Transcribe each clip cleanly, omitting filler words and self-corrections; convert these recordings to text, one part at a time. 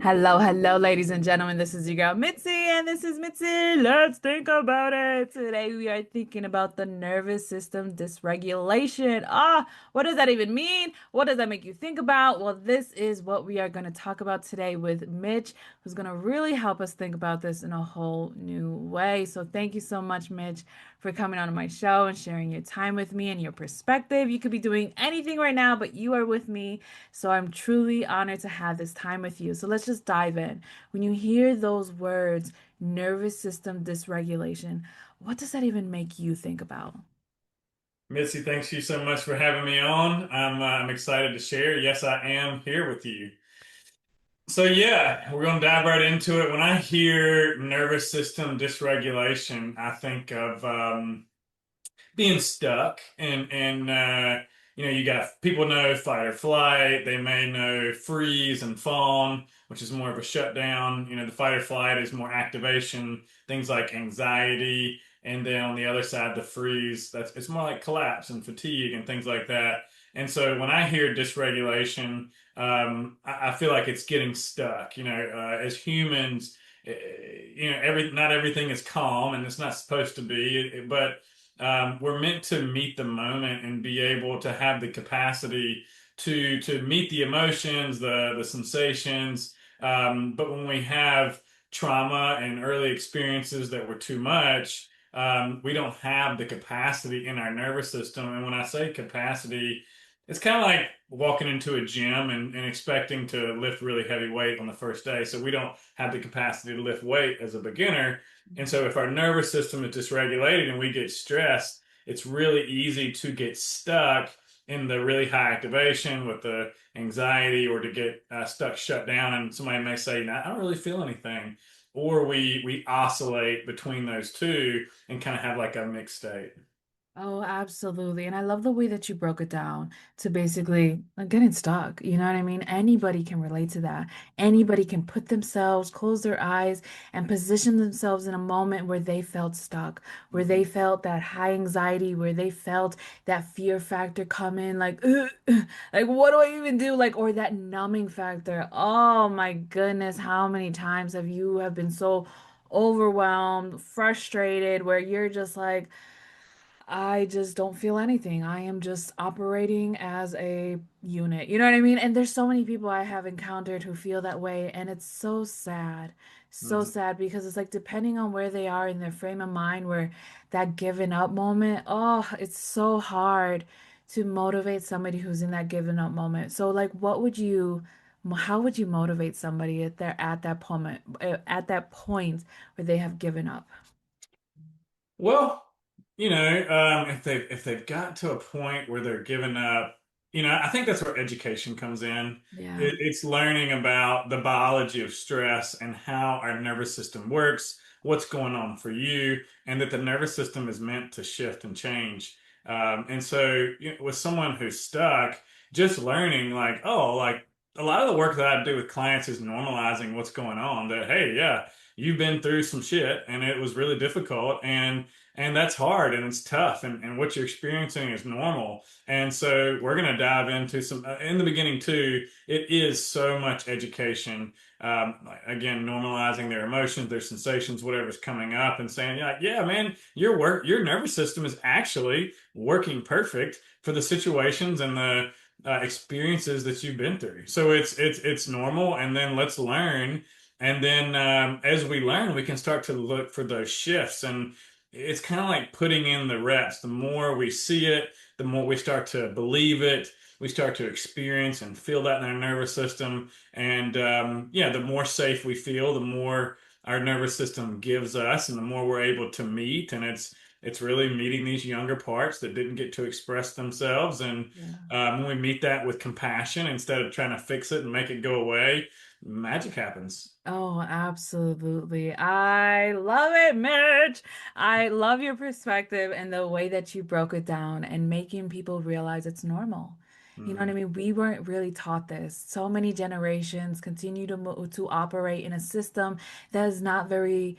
Hello, ladies and gentlemen. This is your girl Mitzi, and this is Mitzi. Let's think about it. Today we are thinking about the nervous system dysregulation. What does that even mean? What does that make you think about? Well, this is what we are going to talk about today with Mitch, who's going to really help us think about this in a whole new way. So, thank you so much, Mitch, for coming on my show and sharing your time with me and your perspective. You could be doing anything right now, but you are with me. So I'm truly honored to have this time with you. So let's just dive in. When you hear those words, nervous system dysregulation, what does that even make you think about? Mitzi, thanks you so much for having me on. I'm excited to share. Yes, I am here with you. So yeah, we're going to dive right into it. When I hear nervous system dysregulation, I think of being stuck and you got people know fight or flight. They may know freeze and fawn, which is more of a shutdown. The fight or flight is more activation, things like anxiety. And then on the other side, the freeze, that's it's more like collapse and fatigue and things like that. And so when I hear dysregulation, I feel like it's getting stuck. As humans, not everything is calm, and it's not supposed to be. But we're meant to meet the moment and be able to have the capacity to meet the emotions, the sensations. But when we have trauma and early experiences that were too much, we don't have the capacity in our nervous system. And when I say capacity, it's kind of like walking into a gym and expecting to lift really heavy weight on the first day. So we don't have the capacity to lift weight as a beginner. And so if our nervous system is dysregulated and we get stressed, it's really easy to get stuck in the really high activation with the anxiety, or to get stuck shut down. And somebody may say, "No, I don't really feel anything." Or we oscillate between those two and kind of have like a mixed state. Oh, absolutely. And I love the way that you broke it down to basically like getting stuck. You know what I mean? Anybody can relate to that. Anybody can put themselves, close their eyes, and position themselves in a moment where they felt stuck, where they Mhm. felt that high anxiety, where they felt that fear factor come in, like, "Ugh, ugh, like what do I even do?" Like, or that numbing factor. Oh my goodness, how many times have been so overwhelmed, frustrated, where you're just like, I just don't feel anything. I am just operating as a unit. You know what I mean? And there's so many people I have encountered who feel that way, and it's so sad. So Mhm. sad because it's like depending on where they are in their frame of mind, where that giving up moment, oh, it's so hard to motivate somebody who's in that giving up moment. So like how would you motivate somebody at at that point where they have given up? Well, if they've got to a point where they're giving up, I think that's where education comes in. Yeah. It's learning about the biology of stress and how our nervous system works, what's going on for you, and that the nervous system is meant to shift and change. And so, with someone who's stuck, just learning, like, oh, like a lot of the work that I do with clients is normalizing what's going on. That, hey, yeah, you've been through some shit and it was really difficult, and that's hard and it's tough, and what you're experiencing is normal. And so we're going to dive into some in the beginning too. It is so much education. Again, normalizing their emotions, their sensations, whatever's coming up, and saying, yeah, yeah, man, your nervous system is actually working perfect for the situations and the experiences that you've been through. So it's normal, and then let's learn. And then as we learn, we can start to look for those shifts. And it's kind of like putting in the reps. The more we see it, the more we start to believe it. We start to experience and feel that in our nervous system. And yeah, the more safe we feel, the more our nervous system gives us, and the more we're able to meet. And it's really meeting these younger parts that didn't get to express themselves. And Yeah. when we meet that with compassion instead of trying to fix it and make it go away, magic happens. Oh, absolutely. I love it, Mitch. I love your perspective and the way that you broke it down and making people realize it's normal. You know what I Mhm. mean? We weren't really taught this. So many generations continue to operate in a system that is not very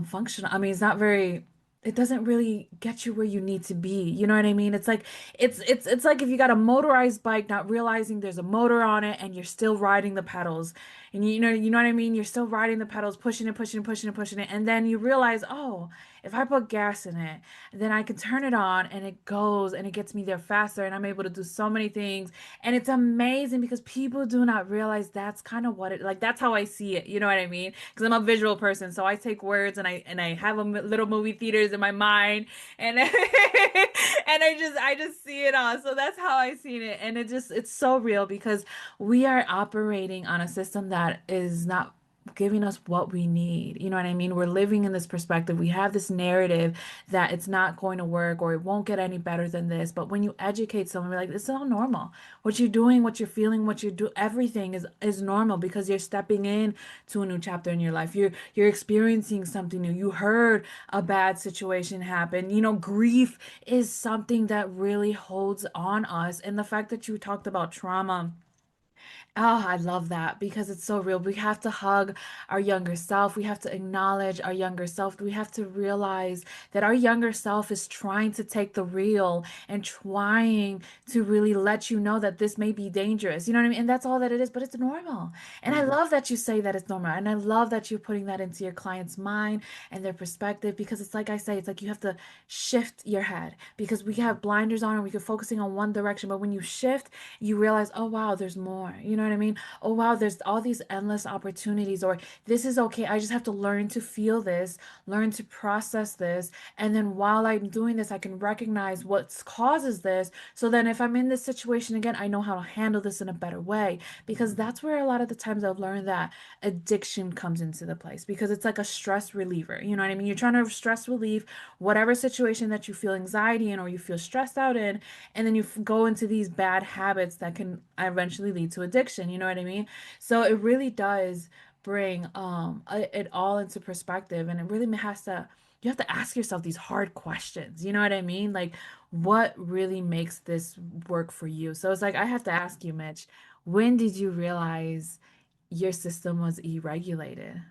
functional. I mean, it's not very it doesn't really get you where you need to be. You know what I mean? It's like it's like if you got a motorized bike, not realizing there's a motor on it and you're still riding the pedals. And you know what I mean? You're still riding the pedals, pushing it, pushing it, pushing it, pushing it. And then you realize, oh, if I put gas in it, then I can turn it on and it goes and it gets me there faster and I'm able to do so many things. And it's amazing because people do not realize that's kind of what it like that's how I see it. You know what I mean? Because I'm a visual person, so I take words and I have little movie theaters in my mind, and and I just see it all. So that's how I seen it, and it's so real because we are operating on a system that is not giving us what we need. You know what I mean? We're living in this perspective. We have this narrative that it's not going to work or it won't get any better than this. But when you educate someone, you're like, it's all normal. What you're doing, what you're feeling, what you do, everything is normal because you're stepping in to a new chapter in your life. You're experiencing something new. You heard a bad situation happen. You know, grief is something that really holds on us. And the fact that you talked about trauma. Oh, I love that because it's so real. We have to hug our younger self. We have to acknowledge our younger self. We have to realize that our younger self is trying to take the real and trying to really let you know that this may be dangerous. You know what I mean? And that's all that it is, but it's normal. And I Mhm. love that you say that it's normal. And I love that you're putting that into your client's mind and their perspective because it's like I say, it's like you have to shift your head because we have blinders on and we are focusing on one direction. But when you shift, you realize, oh wow, there's more. You know what I mean? Oh wow, there's all these endless opportunities, or this is okay. I just have to learn to feel this, learn to process this. And then while I'm doing this, I can recognize what causes this. So then if I'm in this situation again, I know how to handle this in a better way. Because that's where a lot of the times I've learned that addiction comes into the place because it's like a stress reliever. You know what I mean? You're trying to stress relieve whatever situation that you feel anxiety in or you feel stressed out in, and then you go into these bad habits that can eventually lead to addiction. You know what I mean? So it really does bring it all into perspective, and it really has to. You have to ask yourself these hard questions. You know what I mean? Like, what really makes this work for you? So it's like I have to ask you, Mitch, when did you realize your system was irregulated,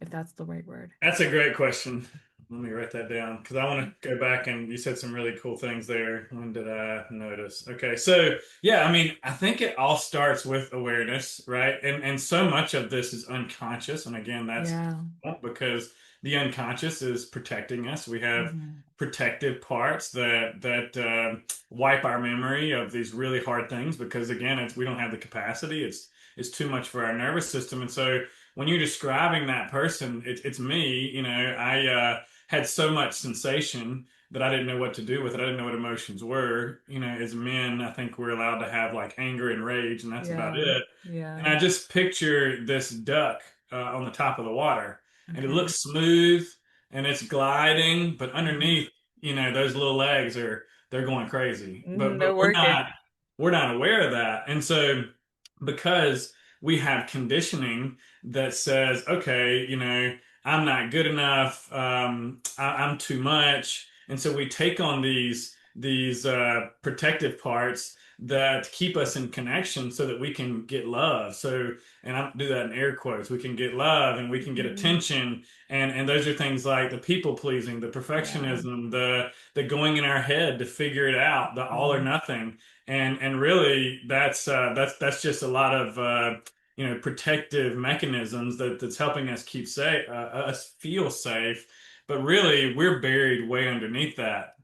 if that's the right word? That's a great question. Let me write that down because I want to go back and you said some really cool things there. When did I notice? Okay, so yeah, I mean, I think it all starts with awareness, right? And so much of this is unconscious, and again, that's Yeah. because the unconscious is protecting us. We have Hmm. protective parts that wipe our memory of these really hard things because again, we don't have the capacity. It's too much for our nervous system, and so when you're describing that person, it's me. You know, I had so much sensation that I didn't know what to do with it. I didn't know what emotions were. You know, as men, I think we're allowed to have like anger and rage, and that's about Yeah. it. And Yeah. I just picture this duck on the top of the water, and it Okay. looks smooth and it's gliding, but Hmm. underneath, you know, those little legs they're going crazy. But They're we're working. not aware of that, and so because we have conditioning that says, okay, you know, I'm not good enough, I'm too much, and so we take on these protective parts that keep us in connection so that we can get love. So, and I do that in air quotes. We can get love and we can get Hmm. attention, and those are things like the people pleasing, the Yeah. perfectionism, the going in our head to figure it out, the all or Hmm. nothing, and really that's just a lot of you know protective mechanisms that's helping us keep safe, us feel safe, but really we're buried way underneath that,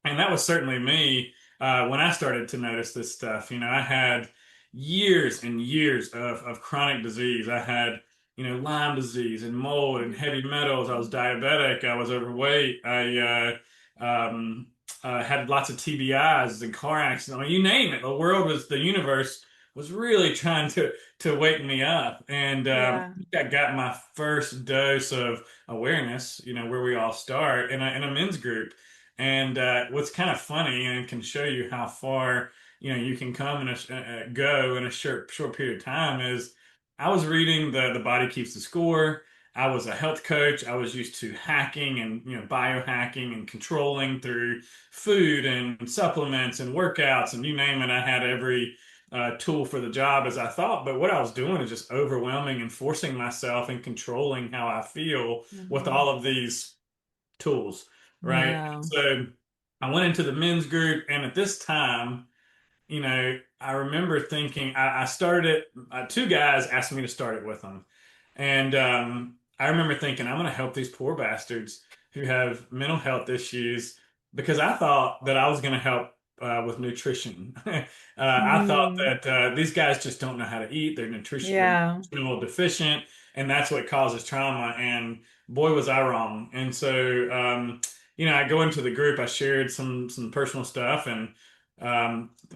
and that was certainly me when I started to notice this stuff. You know, I had years and years of chronic disease. I had, you know, Lyme disease and mold and heavy metals. I was diabetic. I was overweight. I had lots of TBIs and car accidents. I mean, you name it. The universe was really trying to wake me up. And Yeah. I got my first dose of awareness, you know, where we all start in a men's group. And what's kind of funny and can show you how far you know you can come in go in a short period of time is I was reading the Body Keeps the Score. I was a health coach. I was used to hacking and you know biohacking and controlling through food and supplements and workouts and you name it. I had every tool for the job as I thought. But what I was doing is just overwhelming and forcing myself and controlling how I feel with Hmm. all of these tools. right? Yeah. So I went into the men's group, and at this time, I remember thinking I started it. Two guys asked me to start it with them, and I remember thinking I'm going to help these poor bastards who have mental health issues because I thought that I was going to help with nutrition. I thought Mm. that these guys just don't know how to eat. They're Yeah. nutritional deficient, and that's what causes trauma. And boy, was I wrong. And so, I go into the group. I shared some personal stuff and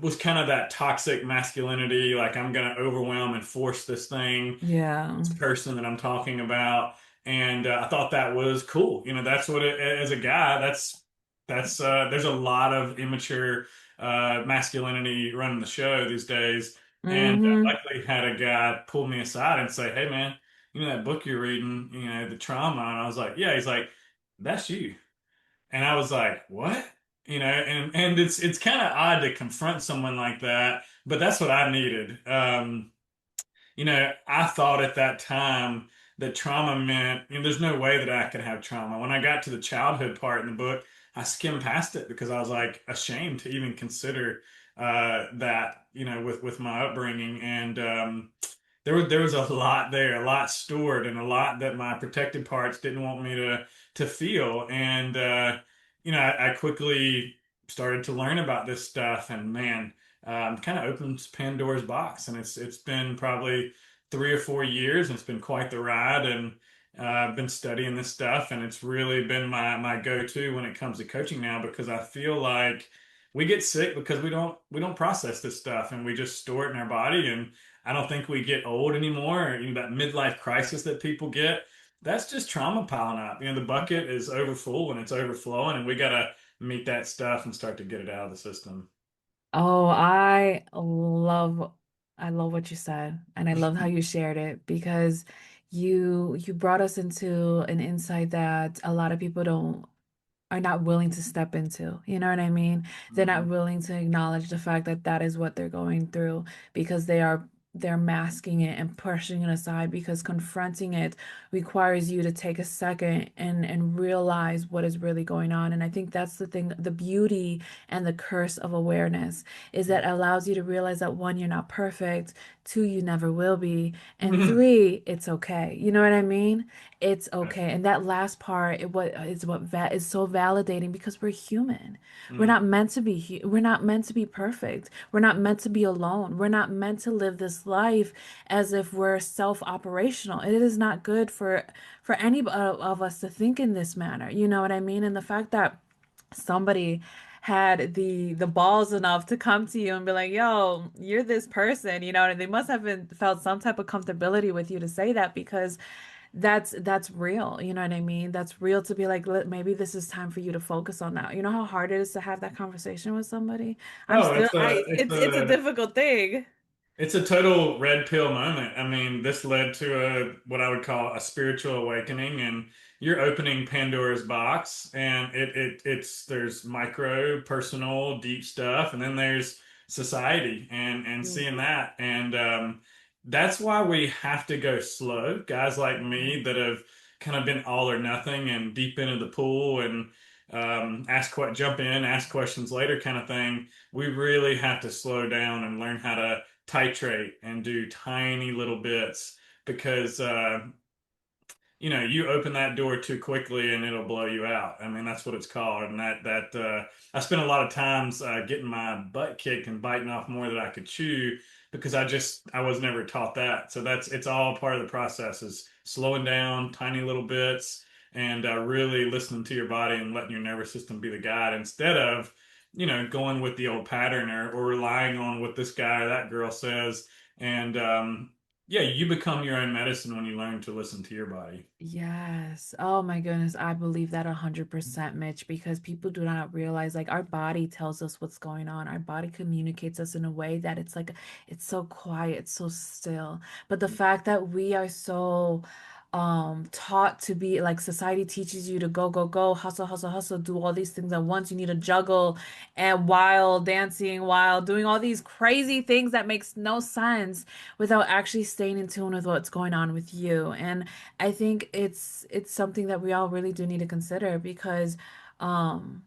was kind of that toxic masculinity, like I'm going to overwhelm and force this thing, Yeah. this person that I'm talking about. And I thought that was cool. That's what as a guy, there's a lot of immature masculinity running the show these days. And Hmm. luckily had a guy pull me aside and say, "Hey, man, that book you're reading, the trauma." And I was like, "Yeah." He's like, "That's you." And I was like, "What?" And it's kind of odd to confront someone like that, but that's what I needed. I thought at that time that trauma meant, there's no way that I could have trauma. When I got to the childhood part in the book, I skimmed past it because I was like ashamed to even consider that, with my upbringing. And there was a lot there, a lot stored, and a lot that my protected parts didn't want me to feel. And I quickly started to learn about this stuff, and man, kind of opens Pandora's box. And it's been probably 3 or 4 years, and it's been quite the ride. And I've been studying this stuff, and it's really been my go-to when it comes to coaching now because I feel like we get sick because we don't process this stuff, and we just store it in our body. And I don't think we get old anymore. That midlife crisis that people get, that's just trauma piling up. The bucket is overfull and it's overflowing, and we got to meet that stuff and start to get it out of the system. Oh, I love what you said, and I love how you shared it because you brought us into an insight that a lot of people don't are not willing to step into. You know what I mean? They're not Mhm. willing to acknowledge the fact that that is what they're going through because they're masking it and pushing it aside because confronting it requires you to take a second and realize what is really going on. And I think that's the thing, the beauty and the curse of awareness is that it allows you to realize that one, you're not perfect, two, you never will be, and three, it's okay. You know what I mean? It's okay. And that last part, what is so validating because we're human. Mhm. We're not meant to be perfect. We're not meant to be alone. We're not meant to live this life as if we're self-operational. It is not good for any of us to think in this manner. You know what I mean? And the fact that somebody had the balls enough to come to you and be like, "Yo, you're this person," and they must have felt some type of comfortability with you to say that because that's real. You know what I mean? That's real to be like, Maybe this is time for you to focus on that." You know how hard it is to have that conversation with somebody? Oh, it's a it's It's a a difficult thing. It's a total red pill moment. I mean, this led to what I would call a spiritual awakening, and you're opening Pandora's box, and it's there's micro, personal, deep stuff, and then there's society, and seeing Mhm. that, and that's why we have to go slow. Guys like me that have kind of been all or nothing and deep into the pool and jump in, ask questions later, kind of thing. We really have to slow down and learn how to titrate and do tiny little bits because you open that door too quickly and it'll blow you out. I mean, that's what it's called. And I spent a lot of times getting my butt kicked and biting off more than I could chew because I was never taught that. So it's all part of the process is slowing down tiny little bits and really listening to your body and letting your nervous system be the guide instead of going with the old pattern or relying on what this guy or that girl says. And yeah, you become your own medicine when you learn to listen to your body. Yes. Oh my goodness. I believe that 100%, Mitch, because people do not realize like our body tells us what's going on. Our body communicates us in a way that it's like it's so quiet, it's so still. But the fact that we are so taught to be like society teaches you to go, go, go, hustle, hustle, hustle, do all these things at once. You need to juggle and while dancing, while doing all these crazy things that makes no sense without actually staying in tune with what's going on with you. And I think it's something that we all really do need to consider because um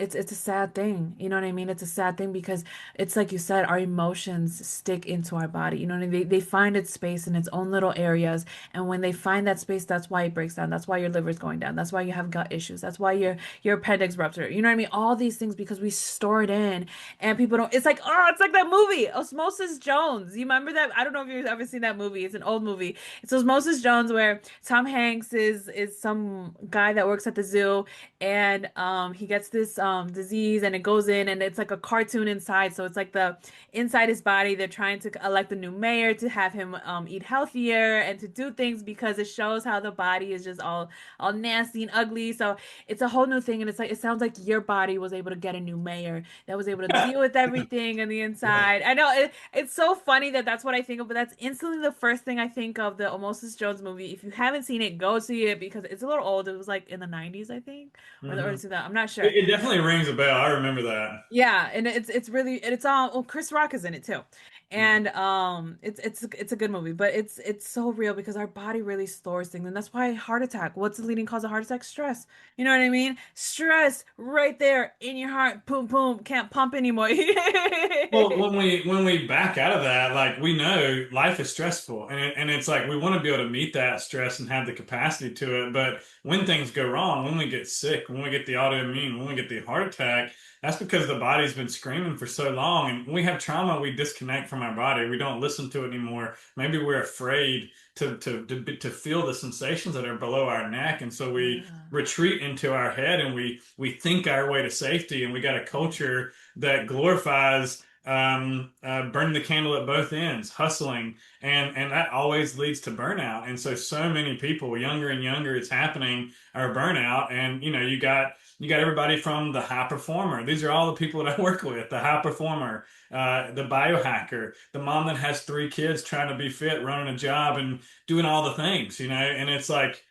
it's a sad thing. You know what I mean? It's a sad thing because it's like you said, our emotions stick into our body. You know what I mean? They find its space in its own little areas. And when they find that space, that's why it breaks down. That's why your liver's going down. That's why you have gut issues. That's why your appendix rupture. You know what I mean? All these things because we store it in and people don't. It's like, oh, it's like that movie, Osmosis Jones. You remember that? I don't know if you've ever seen that movie. It's an old movie. It's Osmosis Jones where Tom Hanks is some guy that works at the zoo and he gets this disease and it goes in and it's like a cartoon inside, so it's like the inside his body they're trying to elect a new mayor to have him eat healthier and to do things because it shows how the body is just all nasty and ugly. So it's a whole new thing and it's like it sounds like your body was able to get a new mayor that was able to deal with everything on the Yeah. inside. I know it's so funny that that's what I think of, but that's instantly the first thing I think of, the Moses Jones movie. If you haven't seen it, go see it because it's a little old. It was like in the 90s, I think, or the Hmm. early 2000s. I'm not sure. It definitely rings a bell. I remember that. Yeah, and it's really it's all well, Chris Rock is in it too. Mm. And it's a good movie, but it's so real because our body really stores things, and that's why heart attack. What's the leading cause of heart attack? Stress. You know what I mean? Stress right there in your heart. Boom, boom, can't pump anymore. Well, when we back out of that, like we know life is stressful, and it's like we want to be able to meet that stress and have the capacity to it. But when things go wrong, when we get sick, when we get the autoimmune, when we get the heart attack, that's because the body's been screaming for so long. And when we have trauma, we disconnect from our body. We don't listen to it anymore. Maybe we're afraid to feel the sensations that are below our neck, and so we Yeah. retreat into our head and we think our way to safety. And we got a culture that glorifies burning the candle at both ends, hustling, and that always leads to burnout. And so many people, younger and younger, it's happening, are burnout. And you got everybody from the high performer. These are all the people that I work with: the high performer, the biohacker, the mom that has three kids trying to be fit, running a job, and doing all the things. And it's like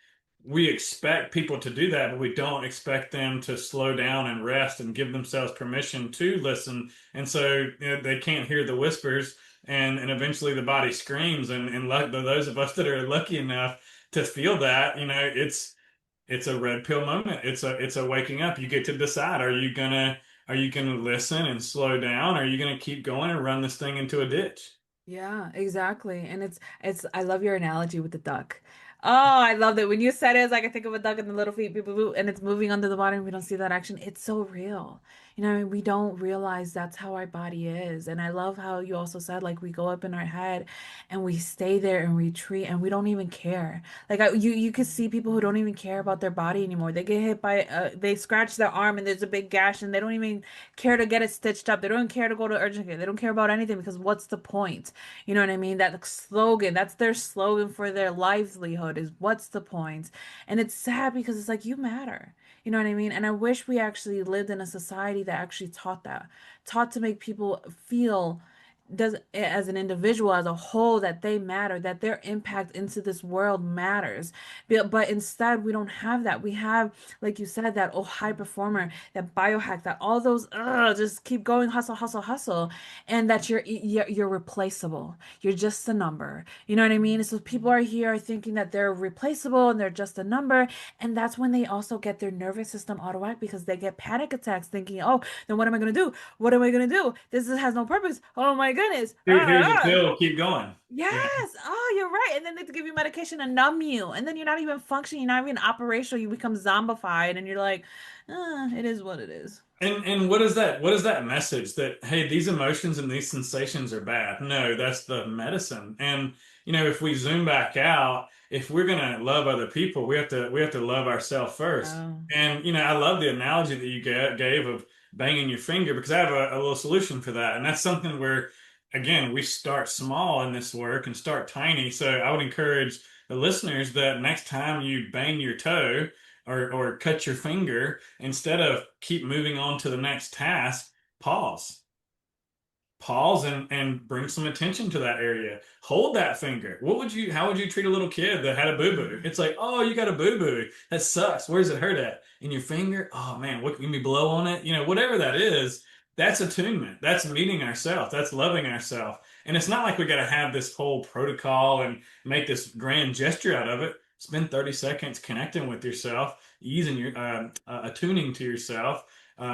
we expect people to do that, but we don't expect them to slow down and rest and give themselves permission to listen. And so they can't hear the whispers, and eventually the body screams. And those of us that are lucky enough to feel that, it's a red pill moment. It's a waking up. You get to decide: are you gonna listen and slow down? Or are you gonna keep going and run this thing into a ditch? Yeah, exactly. And it's I love your analogy with the duck. Oh, I love that. When you said it, it's like I think of a duck and the little feet, beep, boop, boop, and it's moving under the water and we don't see that action. It's so real. You know, what I mean, we don't realize that's how our body is. And I love how you also said like we go up in our head and we stay there and retreat and we don't even care. Like you could see people who don't even care about their body anymore. They get hit by they scratch their arm and there's a big gash and they don't even care to get it stitched up. They don't care to go to urgent care. They don't care about anything because what's the point? You know what I mean? That slogan, that's their slogan for their livelihood is what's the point? And it's sad because it's like you matter. You know what I mean? And I wish we actually lived in a society that actually taught that, taught to make people feel does as an individual as a whole that they matter, that their impact into this world matters. But instead we don't have that. We have, like you said, that oh high performer, that biohack, that all those just keep going, hustle, hustle, hustle, and that you're replaceable. You're just a number. You know what I mean? So people are here thinking that they're replaceable and they're just a number, and that's when they also get their nervous system out of whack because they get panic attacks thinking, "Oh, then what am I going to do? What am I going to do? Has no purpose. Oh my goodness." Here's a pill. Keep going. Yes. Oh, you're right. And then they have to give you medication to numb you. And then you're not even functioning. You're not even operational. You become zombified and you're like, it is what it is. And what is that message that hey, these emotions and these sensations are bad? No, that's the medicine. And if we zoom back out, if we're gonna love other people, we have to love ourselves first. Oh. And I love the analogy that you gave of banging your finger because I have a little solution for that. And that's something where again we start small in this work and start tiny. So I would encourage the listeners that next time you bang your toe or cut your finger, instead of keep moving on to the next task, pause. Pause and bring some attention to that area. Hold that finger. How would you treat a little kid that had a boo-boo? It's like, oh, you got a boo-boo. That sucks. Where does it hurt at? In your finger? Oh man, what can we blow on it? Whatever that is, that's attunement. That's meeting ourselves. That's loving ourselves. And it's not like we got to have this whole protocol and make this grand gesture out of it. spend 30 seconds connecting with yourself, easing your attuning to yourself,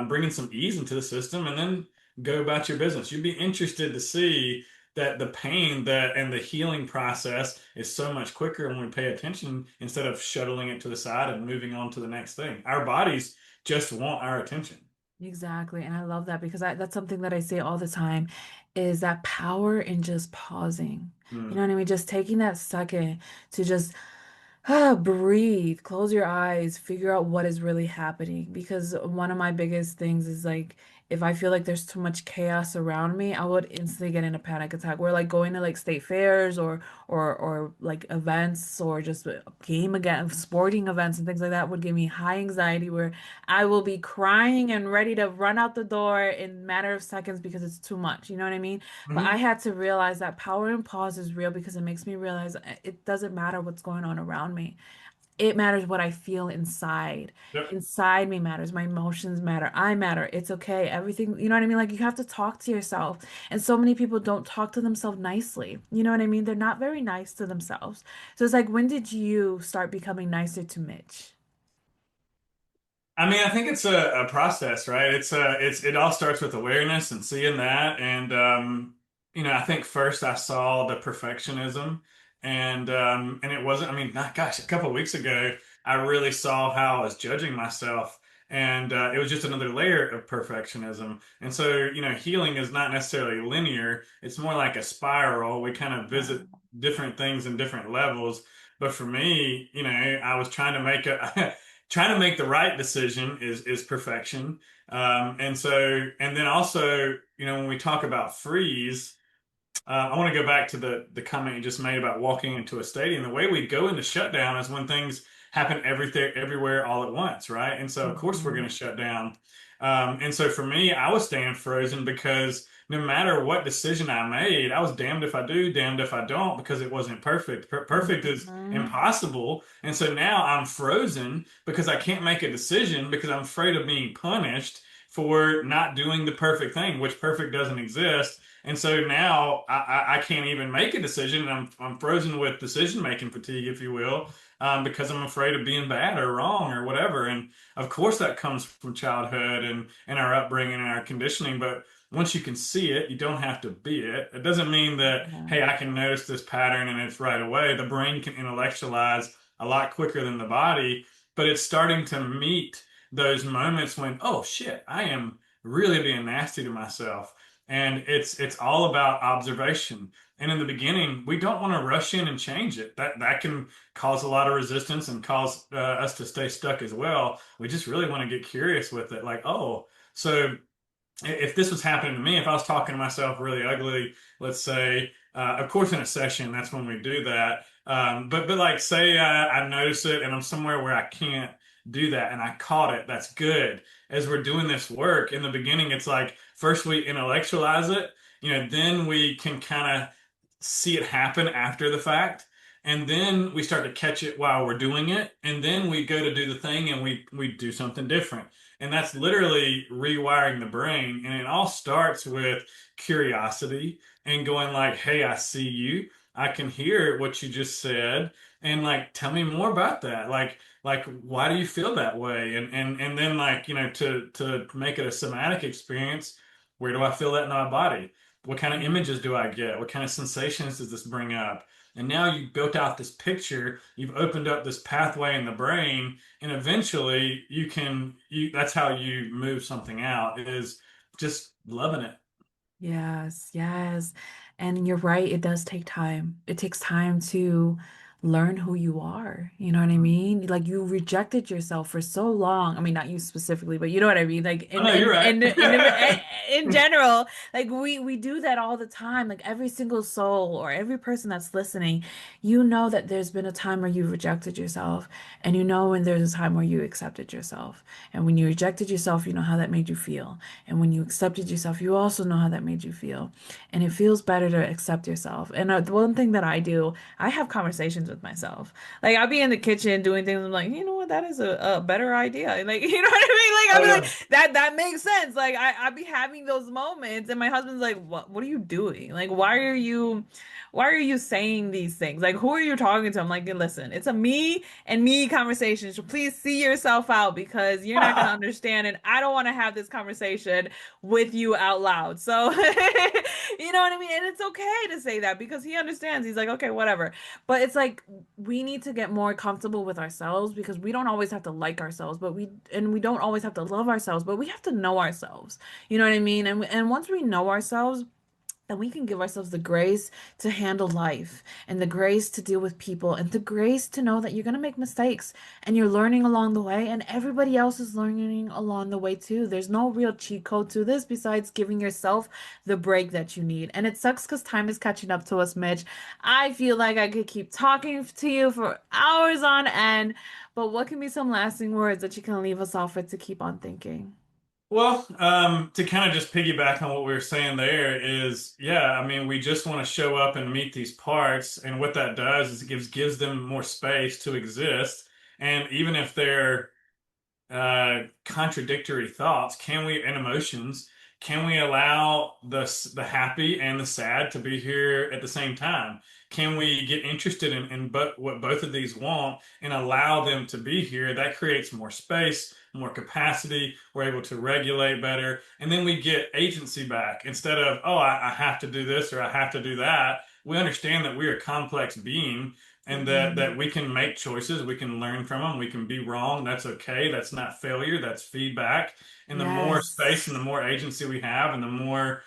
bringing some ease into the system, and then go about your business. You'd be interested to see that the pain that and the healing process is so much quicker when we pay attention instead of shuttling it to the side and moving on to the next thing. Our bodies just want our attention. Exactly. And I love that because that's something that I say all the time is that power in just pausing. You know Mm. what I mean? Just taking that second to just breathe, close your eyes, figure out what is really happening. Because one of my biggest things is like, if I feel like there's too much chaos around me, I would instantly get in a panic attack. We're like going to like state fairs or like events or just game again, sporting events and things like that would give me high anxiety where I will be crying and ready to run out the door in a matter of seconds because it's too much. You know what I mean? But I Mhm. had to realize that power and pause is real because it makes me realize it doesn't matter what's going on around me. It matters what I feel inside. Yep. Inside me matters. My emotions matter. I matter. It's okay. Everything, you know what I mean? Like you have to talk to yourself. And so many people don't talk to themselves nicely. You know what I mean? They're not very nice to themselves. So it's like, when did you start becoming nicer to Mitch? I mean, I think it's a process, right? It all starts with awareness and seeing that. And I think first I saw the perfectionism and it wasn't, I mean, not gosh, a couple of weeks ago, I really saw how I was judging myself. And it was just another layer of perfectionism. And so, healing is not necessarily linear. It's more like a spiral. We kind of Yeah. visit different things in different levels. But for me, I was trying to make a trying to make the right decision is perfection. And then also, when we talk about freeze, I want to go back to the comment you just made about walking into a stadium. The way we go into shutdown is when things happen everything everywhere all at once, right? And so of course we're going Mhm. to shut down. And so for me, I was staying frozen because no matter what decision I made, I was damned if I do, damned if I don't, because it wasn't perfect. Perfect is Mhm. impossible. And so now I'm frozen because I can't make a decision because I'm afraid of being punished for not doing the perfect thing, which perfect doesn't exist. And so now I can't even make a decision. And I'm frozen with decision making fatigue, if you will, because I'm afraid of being bad or wrong or whatever. And of course, that comes from childhood and our upbringing and our conditioning. But once you can see it, you don't have to be it. It doesn't mean that, Yeah. hey, I can notice this pattern and it's right away. The brain can intellectualize a lot quicker than the body, but it's starting to meet those moments when, oh shit, I am really being nasty to myself. And it's all about observation. And in the beginning, we don't want to rush in and change it. That can cause a lot of resistance and cause us to stay stuck as well. We just really want to get curious with it. Like, oh, so if this was happening to me, if I was talking to myself really ugly, let's say, of course, in a session, that's when we do that. But like, say I notice it and I'm somewhere where I can't do that and I caught it. That's good. As we're doing this work in the beginning, it's like first we intellectualize it, then we can kind of see it happen after the fact. And then we start to catch it while we're doing it. And then we go to do the thing and we do something different. And that's literally rewiring the brain. And it all starts with curiosity and going like, hey, I see you. I can hear what you just said. And like, tell me more about that. Like, why do you feel that way? And then like, to make it a somatic experience, where do I feel that in my body? What kind of images do I get? What kind of sensations does this bring up? And now you've built out this picture, you've opened up this pathway in the brain, and eventually that's how you move something out is just loving it. Yes, yes. And you're right, it does take time. It takes time to learn who you are. You know what I mean? Like you rejected yourself for so long. I mean, not you specifically, but you know what I mean? Like Oh no, you're right. in general, like we do that all the time. Like every single soul or every person that's listening, you know that there's been a time where you rejected yourself, and you know when there's a time where you accepted yourself. And when you rejected yourself, you know how that made you feel. And when you accepted yourself, you also know how that made you feel. And it feels better to accept yourself. And the one thing that I do, I have conversations with myself. Like I'll be in the kitchen doing things. I'm like, you know what? what, that is a better idea. Like, you know what I mean? Like, Oh I'd be yeah. like, that makes sense. Like, I'd be having those moments, and my husband's like, what are you doing? Like, why are you saying these things? Like, who are you talking to? I'm like, listen, it's a me and me conversation. So please see yourself out because you're not gonna understand, and I don't want to have this conversation with you out loud. So, you know what I mean? And it's okay to say that because he understands. He's like, okay, whatever. But it's like we need to get more comfortable with ourselves because we don't always have to like ourselves, but we don't always have to love ourselves, but we have to know ourselves. You know what I mean? And once we know ourselves, then we can give ourselves the grace to handle life and the grace to deal with people and the grace to know that you're going to make mistakes and you're learning along the way and everybody else is learning along the way too. There's no real cheat code to this besides giving yourself the break that you need. And it sucks because time is catching up to us, Mitch. I feel like I could keep talking to you for hours on end, but what can be some lasting words that you can leave us off with to keep on thinking? Well, to kind of just piggyback on what we were saying there is, yeah, I mean, we just want to show up and meet these parts, and what that does is it gives them more space to exist, and even if they're contradictory thoughts, can we and emotions, can we allow the happy and the sad to be here at the same time? Can we get interested in what both of these want and allow them to be here? That creates more space, more capacity. We're able to regulate better, and then we get agency back instead of, oh, I have to do this or I have to do that. We understand that we are a complex being and that Mhm. we can make choices, we can learn from them, we can be wrong. That's okay. That's not failure. That's feedback. And the more space and Yes. the more agency we have, and the more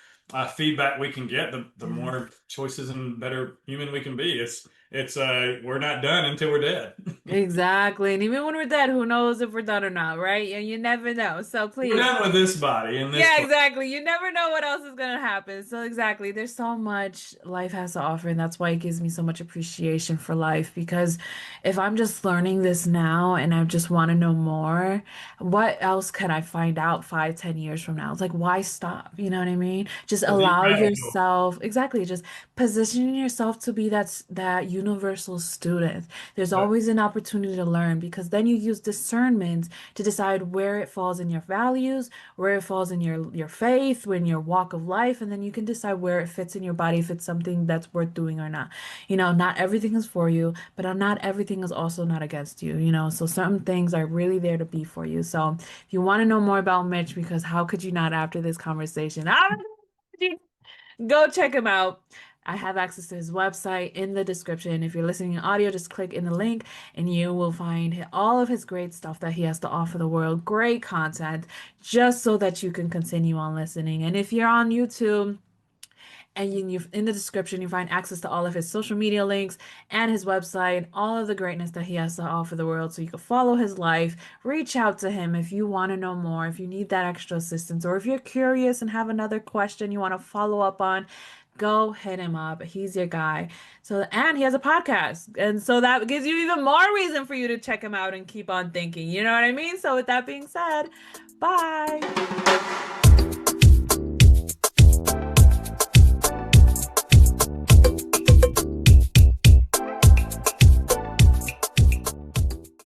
feedback we can get, the Yes. more choices and better human we can be. It's we're not done until we're dead. Exactly. And even when we're dead, who knows if we're done or not, right? And you never know. So We're please. done with this body and this Yeah, body. exactly. You never know what else is gonna happen. So exactly, there's so much life has to offer, and that's why it gives me so much appreciation for life. Because if I'm just learning this now and I just want to know more, what else can I find out 5, 10 years from now? It's like, why stop? You know what I mean? Just The deep allow rabbit hole. yourself, exactly, just positioning yourself to be that universal student. There's But always an opportunity to learn because then you use discernment to decide where it falls in your values, where it falls in your faith, in your walk of life, and then you can decide where it fits in your body if it's something that's worth doing or not. You know, not everything is for you, but not everything is also not against you, you know. So certain things are really there to be for you. So if you want to know more about Mitch, because how could you not after this conversation? How could you go check him out. I have access to his website in the description. If you're listening in audio, just click in the link and you will find all of his great stuff that he has to offer the world. Great content, just so that you can continue on listening. And if you're on YouTube, and in the description, you find access to all of his social media links and his website, all of the greatness that he has to offer the world. So you can follow his life, reach out to him if you want to know more, if you need that extra assistance, or if you're curious and have another question you want to follow up on. Go hit him up. He's your guy. So, and he has a podcast. And so that gives you even more reason for you to check him out and keep on thinking. You know what I mean? So, with that being said, bye.